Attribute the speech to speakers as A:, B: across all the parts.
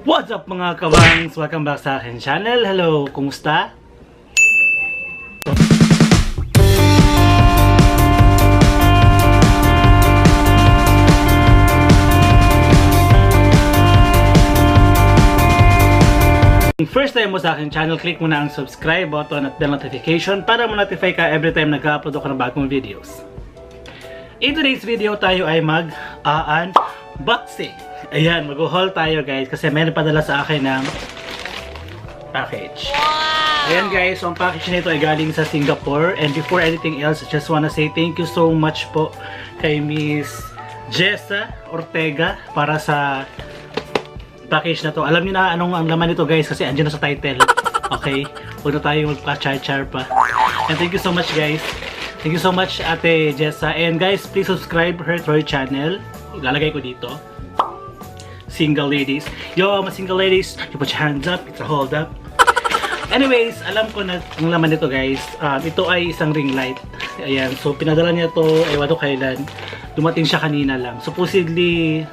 A: What's up mga kabangs? Welcome back sa akin channel. Hello, kumusta? First time mo sa akin channel, click mo na ang subscribe button at bell notification para ma-notify ka every time nag-upload ako ng bagong videos. In today's video tayo ay mag-unboxing. Ayan, mag-haul tayo guys kasi meron padala sa akin ng package. Wow! Ayan guys, so ang package nito ay galing sa Singapore. And before anything else, I just wanna say thank you so much po kay Miss Jessa Ortega para sa package na to. Alam niyo na anong ang laman nito guys kasi andyan na sa title. Okay? Huwag na tayo magpa-char-char pa. And thank you so much guys. Thank you so much Ate Jessa. And guys, please subscribe her to her channel. Ilalagay ko dito. Single ladies. Yo, mga single ladies, you put your hands up. It's a hold up. Anyways, alam ko na ang laman nito guys. Ito ay isang ring light. Ayan. So, pinadala niya to, ewan ko kailan. Dumating siya kanina lang. Supposedly,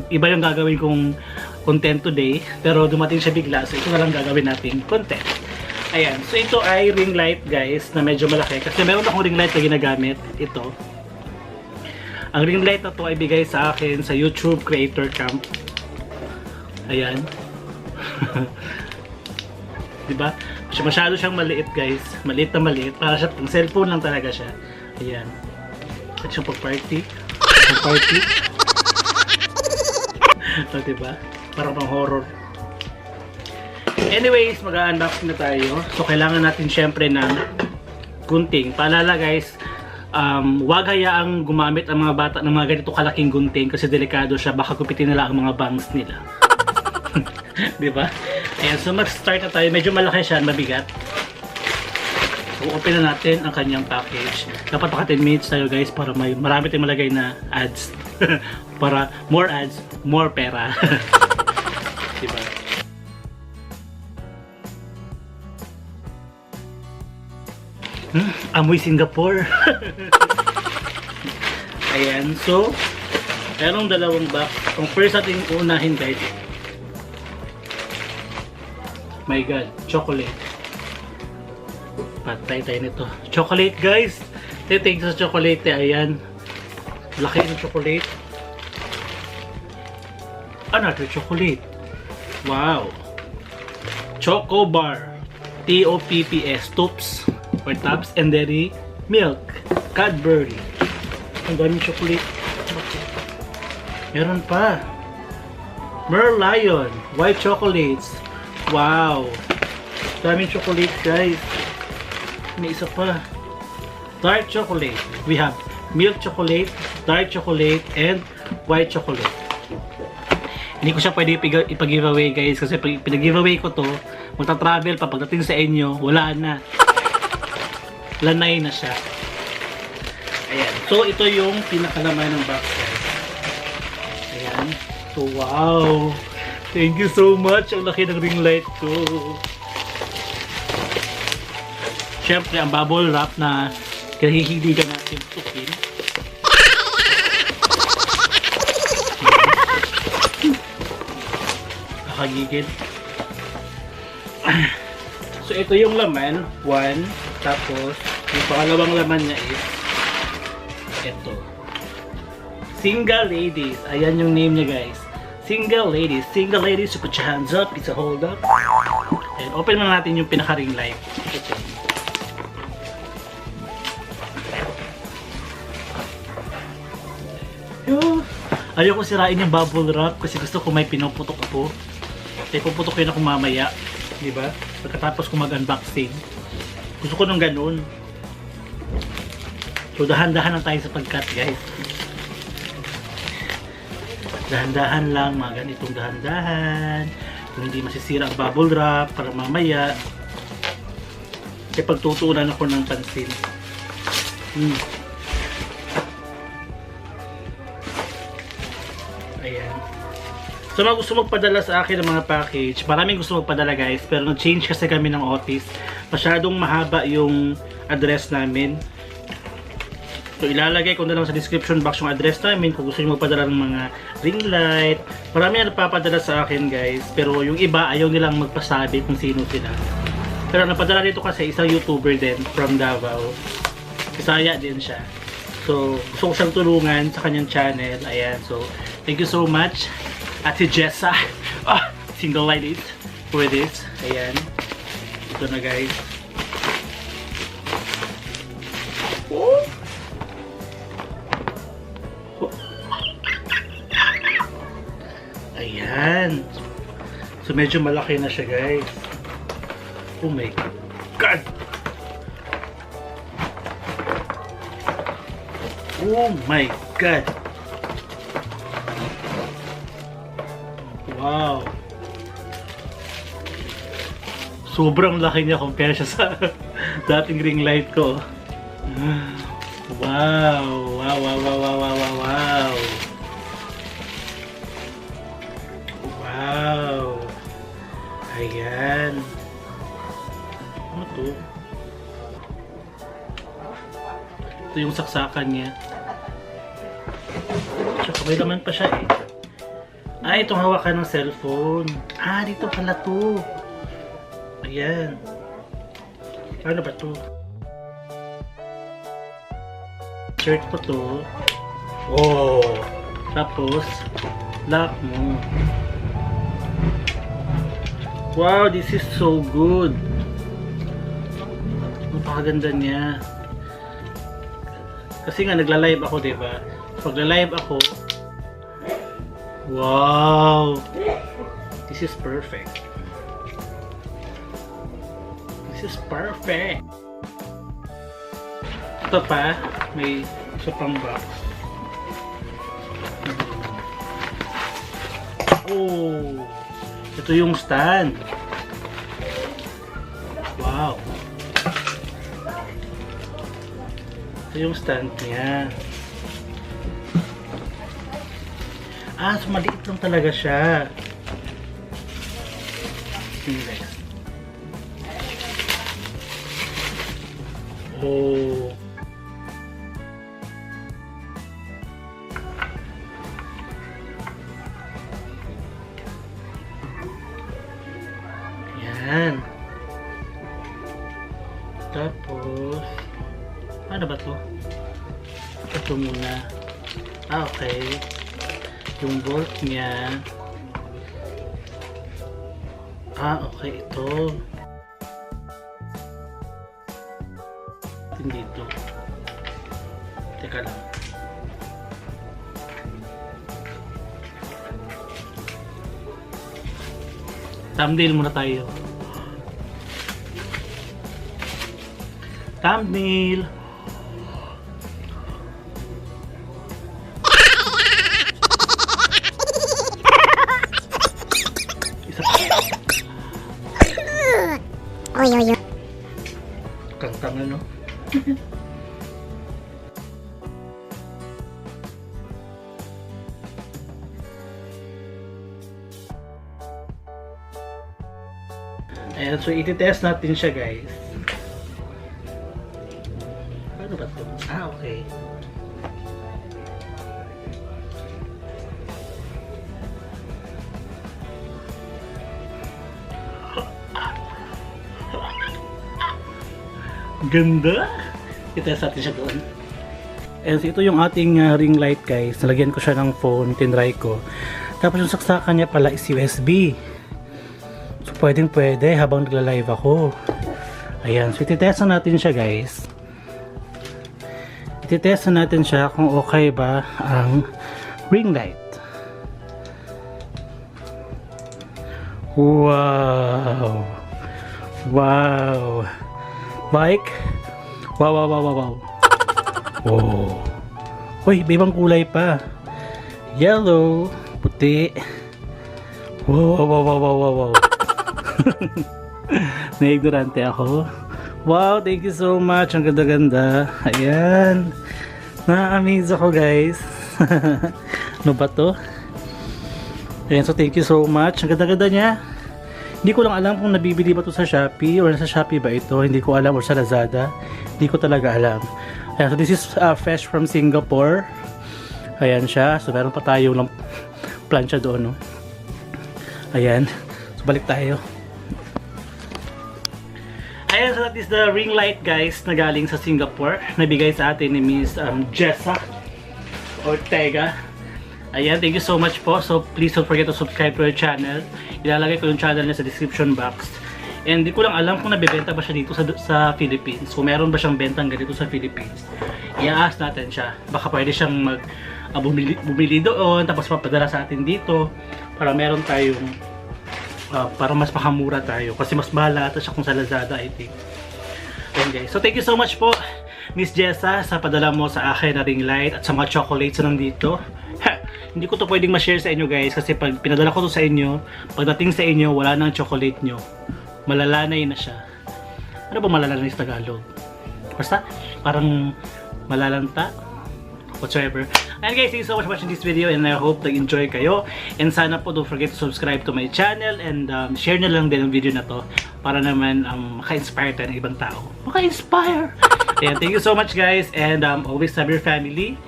A: iba yung gagawin kong content today. Pero dumating siya bigla. So, ito na lang gagawin nating content. Ayan. So, ito ay ring light guys na medyo malaki. Kasi meron akong ring light na ginagamit. Ito. Ang ring light na to ay bigay sa akin sa YouTube Creator Camp. Ayan. Diba? Masyado siyang maliit guys. Maliit na maliit. Para siya, pang cellphone lang talaga siya. Ayan. At siyang pag-party. Pag-party. So, diba? Parang pang horror. Anyways, mag-unboxing na tayo. So, kailangan natin syempre ng gunting. Paalala guys, wag hayaang gumamit ang mga bata ng mga ganito kalaking gunting kasi delikado siya, baka gupitin nila ang mga bangs nila. Diba? Ayan, so mag-start na tayo. Medyo malaki siya, mabigat. So open na natin ang kanyang package. Dapat naka 10 minutes tayo guys para may marami tayong malagay na ads. Para more ads, more pera. Diba? Amoy Singapore. Ayan, so merong dalawang box. Ang first natin unahin guys, my god, chocolate. Patay tayo nito. Chocolate guys. Titig sa chocolate. Ayan, laki ng chocolate. Another chocolate. Wow. Choco bar. TOPPS. Toops or Tops and Dairy Milk, Cadbury. Ang daming chocolate. Meron pa Merlion white chocolates. Wow, daming chocolate guys. May isa pa, dark chocolate. We have milk chocolate, dark chocolate, and white chocolate. Hindi ko siya pwede ipag-giveaway guys kasi pag pinag-giveaway ko to, magta-travel pa, pagdating sa inyo wala na, lanay na siya. Ayan. So, ito yung pinakalaman ng box guys. Ayan. So, wow. Thank you so much. Ang laki ng ring light ko. Siyempre, ang bubble wrap na kahihiligan natin tukin. Nakagigil. So, ito yung laman. 1. Tapos, yung pangalawang laman niya is ito. Single Ladies. Ayan yung name niya guys. Single Ladies. Single Ladies, you put your hands up. It's a hold up. And open na natin yung pinaka-ring light. Ito. Ayoko sirain yung bubble wrap kasi gusto ko may pinuputok ako. Kaya puputokin ako mamaya. Diba? Pagkatapos ko mag-unboxing. Gusto ko nung ganun. So, dahan-dahan lang tayo sa pag-cut guys. Dahan-dahan lang, mga ganitong dahan-dahan. Kung hindi masisira ang bubble wrap para mamaya. Kaya pagtutunan ako ng pansin. Ayan. So, mga gusto magpadala sa akin ng mga package. Maraming gusto magpadala guys. Pero nag-change kasi kami ng office. Masyadong mahaba yung address namin. So ilalagay ko na lang sa description box yung address namin kung gusto niyo magpadala ng mga ring light. Marami na nagpapadala sa akin guys, pero yung iba ayaw nilang magpasabi kung sino sila. Pero napadala dito kasi isang YouTuber din from Davao. Bisaya din siya. So gusto ko siyang tulungan sa kanyang channel. Ayan, so thank you so much Ate Jessa. Single light it for this. Ayan. Ito na guys. Oh. Ayan. So medyo malaki na siya guys. Oh my God. Oh my God. Wow. Sobrang laki niya compare siya sa dating ring light ko. Wow. Wow, wow, wow, wow, wow, wow, wow. Wow. Ayan. Ano to? Ito yung saksakan niya. Tsaka may laman pa siya eh. Itong hawakan ng cellphone. Dito pala to. Ayan. Ano ba to? Shirt ko to. Oh. Tapos, lock mo. Wow, this is so good. Napakaganda niya. Kasi nga nagla-live ako, diba? Pag nagla-live ako, wow! This is perfect. This is perfect. Ito pa, may isa pang box. Oh! Ito yung stand. Wow! Ito yung stand niya. So maliit lang talaga siya. Tingnan. Oh. Yan. Tapos, ano ba to? Ito muna. Okay. Yung bolt niya. Okay, ito. Dito. Teka lang. Thumbnail muna tayo. Thumbnail.
B: Oy.
A: Kantang ano? Ayan, so iti-test natin siya guys. Ano ba ito? Okay. Ganda! I-test natin siya doon. And so ito yung ating ring light guys. Nalagyan ko siya ng phone, tinry ko. Tapos yung saksakan niya pala is USB. So pwedeng pwede habang nagla-live ako. Ayan, so i-test natin siya guys. I-test natin siya kung okay ba ang ring light. Wow! Wow! Bike. Wow. Oh. Uy, may ibang kulay pa. Yellow, puti. Wow. Na-ignorante ako. Wow, thank you so much. Ang ganda-ganda. Ayan. Na-amaze ako, guys. Ano ba to? Ayan, so thank you so much. Ang ganda-ganda niya. Hindi ko lang alam kung nabibili ba ito sa Shopee or nasa Shopee ba ito. Hindi ko alam, or sa Lazada. Hindi ko talaga alam. Ayan, so this is fresh from Singapore. Ayan siya. So meron pa tayo lang plancha doon, no? Ayan. So balik tayo. Ayan, so that is the ring light, guys, na galing sa Singapore. Nabigay sa atin ni Miss Jessa Ortega. Ayan, thank you so much po. So please don't forget to subscribe to our channel. Ilalagay ko yung channel niya sa description box. And di ko lang alam kung nabibenta ba siya dito sa Philippines. Kung meron ba siyang bentang ganito sa Philippines. I-ask natin siya. Baka pwede siyang bumili doon, tapos papadala sa atin dito para meron tayong para mas makamura tayo. Kasi mas mahal ata siya kung sa Lazada, I think. Okay, so thank you so much po, Miss Jessa, sa padala mo sa akin na ring light at sa mga chocolates na nandito. Hindi ko to pwedeng ma-share sa inyo, guys, kasi pag pinadala ko to sa inyo, pagdating sa inyo, wala nang chocolate nyo. Malalanay na siya. Ano ba malalanay sa Tagalog? Basta, parang malalanta. Whatsoever. And guys, thank you so much for watching this video and I hope nag-enjoy kayo. And sana po don't forget to subscribe to my channel and share na lang din ang video na to para naman maka-inspire tayo ng ibang tao. Maka-inspire! And thank you so much, guys, and always love your family.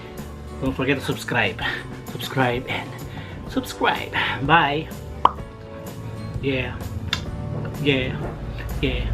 A: Don't forget to subscribe. Subscribe and subscribe. Bye! Yeah. Yeah. Yeah.